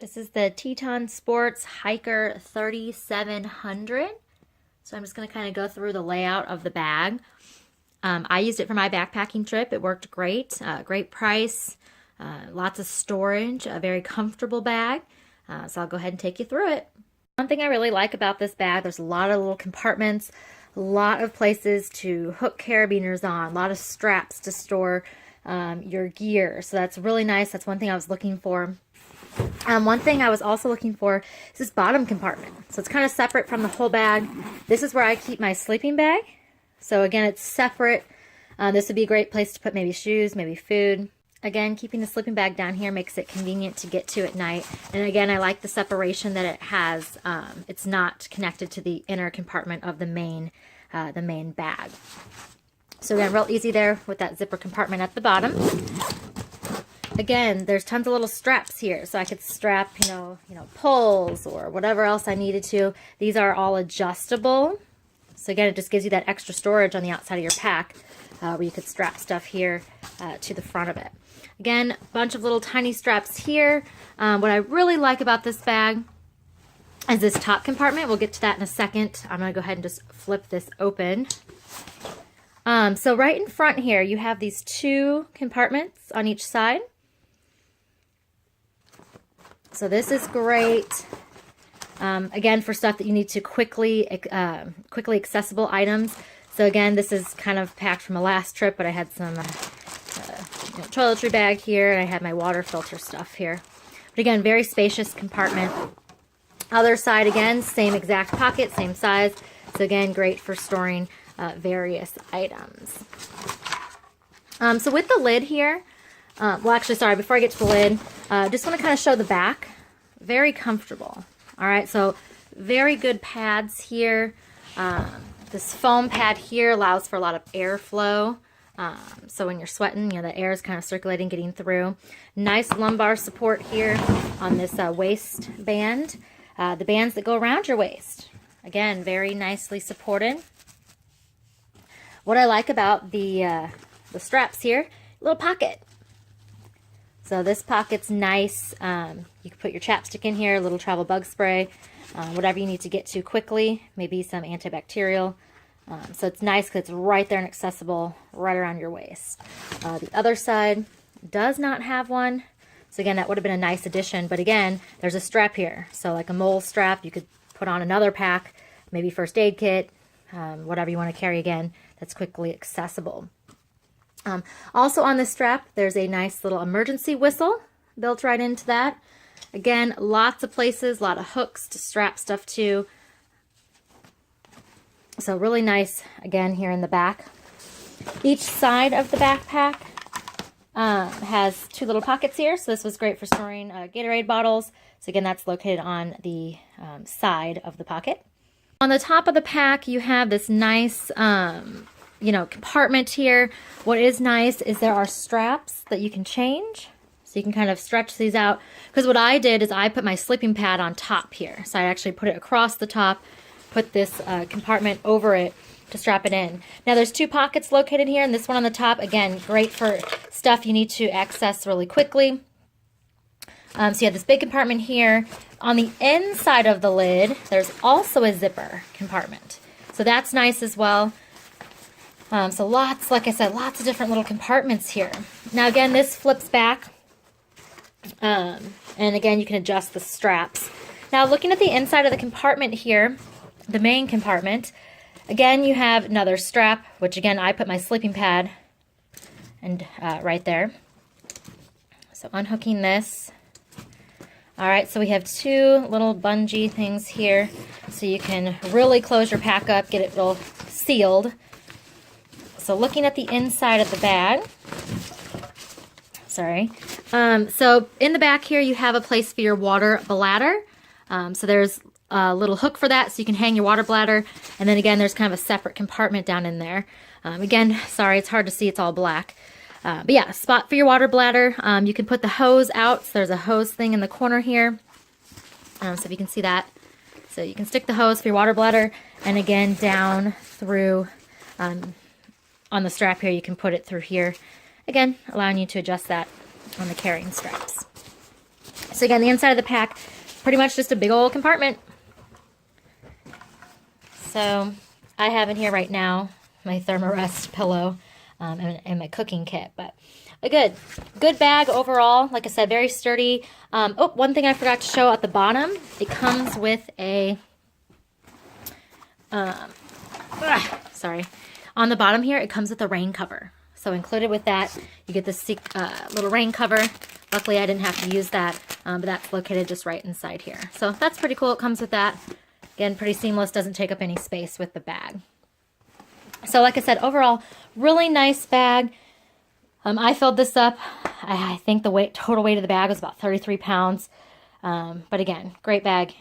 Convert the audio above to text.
This is the Teton Sports Hiker 3700. So I'm just going to kind of go through the layout of the bag. I used it for my backpacking trip. It worked great. Great price, lots of storage, a very comfortable bag. So I'll go ahead and take you through it. One thing I really like about this bag, there's a lot of little compartments, a lot of places to hook carabiners on, a lot of straps to store your gear. So that's really nice. That's one thing I was looking for. One thing I was also looking for is this bottom compartment. So it's kind of separate from the whole bag. This is where I keep my sleeping bag. So again, it's separate. This would be a great place to put maybe shoes, maybe food. Again, keeping the sleeping bag down here makes it convenient to get to at night. And again, I like the separation that it has. It's not connected to the inner compartment of the main bag. So again, real easy there with that zipper compartment at the bottom. Again, there's tons of little straps here, so I could strap, you know, poles or whatever else I needed to. These are all adjustable. So again, it just gives you that extra storage on the outside of your pack where you could strap stuff here to the front of it. Again, a bunch of little tiny straps here. What I really like about this bag is this top compartment. We'll get to that in a second. I'm going to go ahead and just flip this open. So right in front here, you have these two compartments on each side. So this is great, again, for stuff that you need to quickly accessible items. So again, this is kind of packed from a last trip, but I had some toiletry bag here, and I had my water filter stuff here. But again, very spacious compartment. Other side, again, same exact pocket, same size. So again, great for storing various items. So with the lid here, well, actually, sorry, before I get to the lid, just want to kind of show the back. Very comfortable. All right, so very good pads here. This foam pad here allows for a lot of airflow. So when you're sweating, the air is kind of circulating, getting through. Nice lumbar support here on this waistband. The bands that go around your waist. Again, very nicely supported. What I like about the straps here, little pocket. So this pocket's nice. You can put your chapstick in here, a little travel bug spray, whatever you need to get to quickly, maybe some antibacterial. So it's nice because it's right there and accessible right around your waist. The other side does not have one. So again, that would have been a nice addition. But again, there's a strap here. So like a mole strap, you could put on another pack, maybe first aid kit, whatever you want to carry again, that's quickly accessible. Also on this strap, there's a nice little emergency whistle built right into that. Again, lots of places, a lot of hooks to strap stuff to. So really nice, again, here in the back. Each side of the backpack has two little pockets here. So this was great for storing Gatorade bottles. So again, that's located on the side of the pocket. On the top of the pack, you have this nice compartment here. What is nice is there are straps that you can change. So you can kind of stretch these out. Because what I did is I put my sleeping pad on top here. So I actually put it across the top, put this compartment over it to strap it in. Now there's two pockets located here, and this one on the top, again, great for stuff you need to access really quickly. So you have this big compartment here. On the inside of the lid, there's also a zipper compartment. So that's nice as well. So lots, like I said, lots of different little compartments here. Now again, this flips back. And again, you can adjust the straps. Now looking at the inside of the compartment here, the main compartment, again, you have another strap, which again, I put my sleeping pad and right there. So unhooking this. All right, so we have two little bungee things here. So you can really close your pack up, get it real sealed. So looking at the inside of the bag, so in the back here you have a place for your water bladder. So there's a little hook for that so you can hang your water bladder. And then again, there's kind of a separate compartment down in there. Again, sorry, it's hard to see, it's all black. But yeah, spot for your water bladder. You can put the hose out. So there's a hose thing in the corner here. So if you can see that. So you can stick the hose for your water bladder. And again, down through on the strap here, you can put it through here. Again, allowing you to adjust that on the carrying straps. So again, the inside of the pack, pretty much just a big old compartment. So I have in here right now my Thermarest pillow and my cooking kit, but a good bag overall. Like I said, very sturdy. Oh, one thing I forgot to show at the bottom, it comes with a, sorry, on the bottom here, it comes with a rain cover. So included with that, you get this little rain cover. Luckily, I didn't have to use that, but that's located just right inside here. So that's pretty cool. It comes with that. Again, pretty seamless, doesn't take up any space with the bag. So like I said, overall, really nice bag. I filled this up. I think the total weight of the bag was about 33 pounds. But again, great bag.